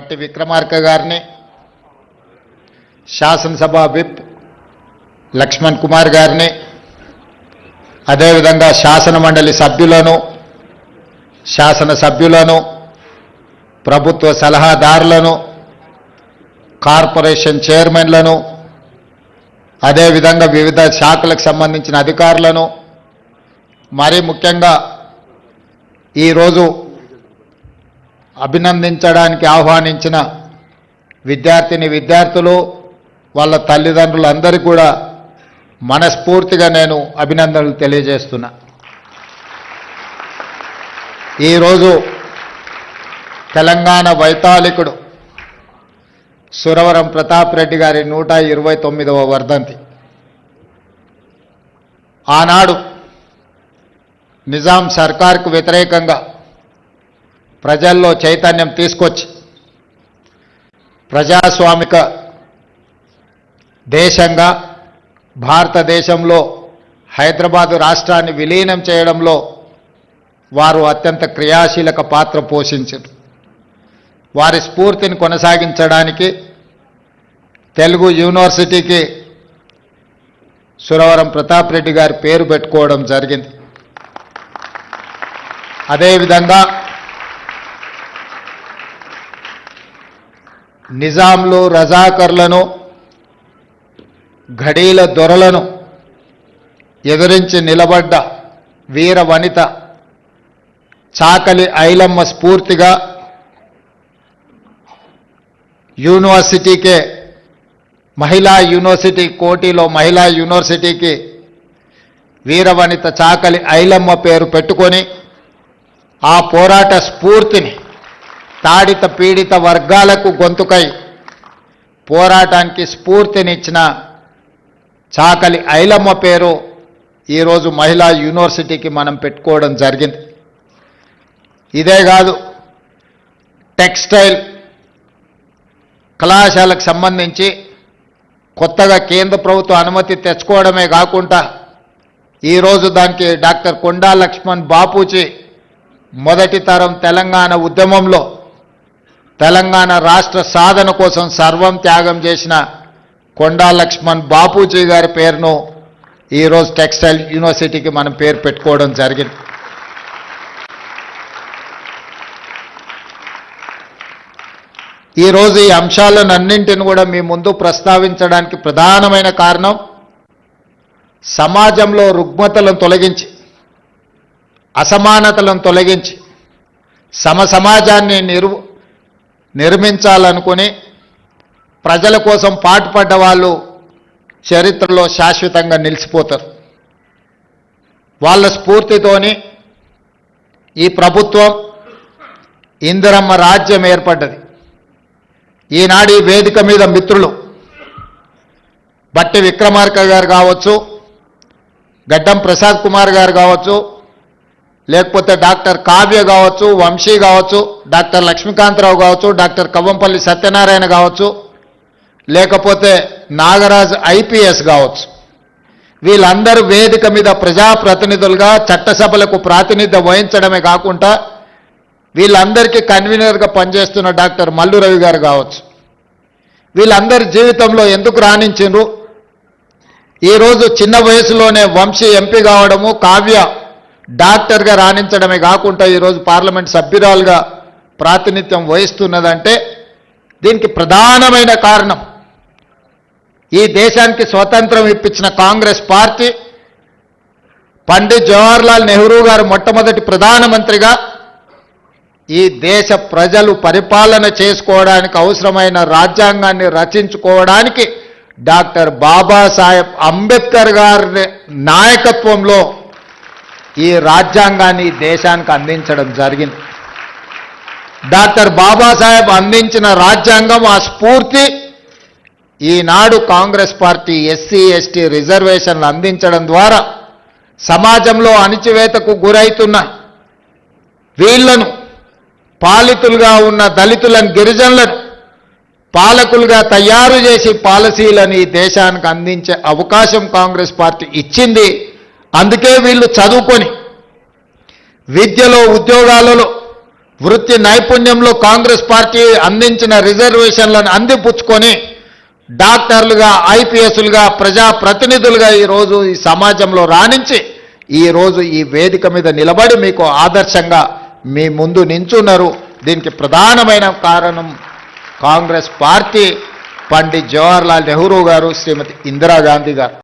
బట్టి విక్రమార్క గారిని, శాసనసభ విప్ లక్ష్మణ్ కుమార్ గారిని, అదేవిధంగా శాసన మండలి సభ్యులను, శాసనసభ్యులను, ప్రభుత్వ సలహాదారులను, కార్పొరేషన్ చైర్మన్లను, అదేవిధంగా వివిధ శాఖలకు సంబంధించిన అధికారులను, మరీ ముఖ్యంగా ఈరోజు అభినందించడానికి ఆహ్వానించిన విద్యార్థులు, వాళ్ళ తల్లిదండ్రులందరికీ కూడా మనస్ఫూర్తిగా నేను అభినందనలు తెలియజేస్తున్నా. ఈరోజు తెలంగాణ వైతాళికుడు సురవరం ప్రతాప్ రెడ్డి గారి 129వ వర్ధంతి. ఆనాడు నిజాం సర్కార్కు వ్యతిరేకంగా ప్రజల్లో చైతన్యం తీసుకొచ్చి ప్రజాస్వామిక దేశంగా భారతదేశంలో హైదరాబాదు రాష్ట్రాన్ని విలీనం చేయడంలో వారు అత్యంత క్రియాశీలక పాత్ర పోషించారు. వారి స్ఫూర్తిని కొనసాగించడానికి తెలుగు యూనివర్సిటీకి సురవరం ప్రతాప్ రెడ్డి గారి పేరు పెట్టుకోవడం జరిగింది. అదేవిధంగా నిజాంలు, రజాకర్లను, ఘడీల దొరలను ఎదురించి నిలబడ్డ వీర వనిత చాకలి ఐలమ్మ స్ఫూర్తిగా యూనివర్సిటీకే మహిళా యూనివర్సిటీ, కోటిలో మహిళా యూనివర్సిటీకి వీరవనిత చాకలి ఐలమ్మ పేరు పెట్టుకొని ఆ పోరాట స్ఫూర్తిని తాడిత పీడిత వర్గాలకు గొంతుకై పోరాటానికి స్ఫూర్తినిచ్చిన చాకలి ఐలమ్మ పేరు ఈరోజు మహిళా యూనివర్సిటీకి మనం పెట్టుకోవడం జరిగింది. ఇదే కాదు, టెక్స్టైల్ కళాశాలకు సంబంధించి కొత్తగా కేంద్ర ప్రభుత్వం అనుమతి తెచ్చుకోవడమే కాకుండా ఈరోజు దానికి డాక్టర్ కొండా లక్ష్మణ్ బాపూజీ మొదటి తరం తెలంగాణ ఉద్యమంలో తెలంగాణ రాష్ట్ర సాధన కోసం సర్వం త్యాగం చేసిన కొండా లక్ష్మణ్ బాపూజీ గారి పేరును ఈరోజు టెక్స్టైల్ యూనివర్సిటీకి మనం పేరు పెట్టుకోవడం జరిగింది. ఈరోజు ఈ అంశాలన్నింటిని కూడా మీ ముందు ప్రస్తావించడానికి ప్రధానమైన కారణం సమాజంలో రుగ్మతలను తొలగించి, అసమానతలను తొలగించి సమాజాన్ని నిర్మించాలనుకుని ప్రజల కోసం పాటుపడ్డ వాళ్ళు చరిత్రలో శాశ్వతంగా నిలిచిపోతారు. వాళ్ళ స్ఫూర్తితోని ఈ ప్రభుత్వం ఇందిరమ్మ రాజ్యం ఏర్పడ్డది. ఈనాడు ఈ వేదిక మీద మిత్రులు బట్టి విక్రమార్క గారు కావచ్చు, గడ్డం ప్రసాద్ కుమార్ గారు కావచ్చు, లేకపోతే డాక్టర్ కావ్య కావచ్చు, వంశీ కావచ్చు, డాక్టర్ లక్ష్మీకాంతరావు కావచ్చు, డాక్టర్ కవ్వంపల్లి సత్యనారాయణ కావచ్చు, లేకపోతే నాగరాజ్ ఐపీఎస్ కావచ్చు, వీళ్ళందరూ వేదిక మీద ప్రజాప్రతినిధులుగా చట్టసభలకు ప్రాతినిధ్యం వహించడమే కాకుండా వీళ్ళందరికీ కన్వీనర్గా పనిచేస్తున్న డాక్టర్ మల్లు రవి గారు కావచ్చు, వీళ్ళందరి జీవితంలో ఎందుకు రాణించిండ్రు? ఈరోజు చిన్న వయసులోనే వంశీ ఎంపీ కావడము, కావ్య డాక్టర్గా రాణించడమే కాకుండా ఈరోజు పార్లమెంట్ సభ్యురాలుగా ప్రాతినిధ్యం వహిస్తున్నదంటే దీనికి ప్రధానమైన కారణం ఈ దేశానికి స్వతంత్రం ఇప్పించిన కాంగ్రెస్ పార్టీ, పండిత్ జవహర్లాల్ నెహ్రూ గారు మొట్టమొదటి ప్రధానమంత్రిగా ఈ దేశ ప్రజలు పరిపాలన చేసుకోవడానికి అవసరమైన రాజ్యాంగాన్ని రచించుకోవడానికి డాక్టర్ బాబాసాహెబ్ అంబేద్కర్ గారి నాయకత్వంలో ఈ రాజ్యాంగాన్ని దేశానికి అందించడం జరిగింది. డాక్టర్ బాబాసాహెబ్ అందించిన రాజ్యాంగం, ఆ స్ఫూర్తి ఈనాడు కాంగ్రెస్ పార్టీ ఎస్సీ ఎస్టీ రిజర్వేషన్లు అందించడం ద్వారా సమాజంలో అణిచివేతకు గురైతున్న వీళ్లను, పాలితులుగా ఉన్న దళితులను, గిరిజనులను పాలకులుగా తయారు చేసి పాలసీలను ఈ దేశానికి అందించే అవకాశం కాంగ్రెస్ పార్టీ ఇచ్చింది. అందుకే వీళ్ళు చదువుకొని విద్యలో, ఉద్యోగాలలో వృత్తి నైపుణ్యంలో కాంగ్రెస్ పార్టీ అందించిన రిజర్వేషన్లను అందిపుచ్చుకొని డాక్టర్లుగా, ఐపీఎస్లుగా, ప్రజాప్రతినిధులుగా ఈరోజు ఈ సమాజంలో రాణించి ఈరోజు ఈ వేదిక మీద నిలబడి మీకు ఆదర్శంగా మీ ముందు నించున్నారు. దీనికి ప్రధానమైన కారణం కాంగ్రెస్ పార్టీ, పండిత్ జవహర్లాల్ నెహ్రూ గారు, శ్రీమతి ఇందిరాగాంధీ గారు.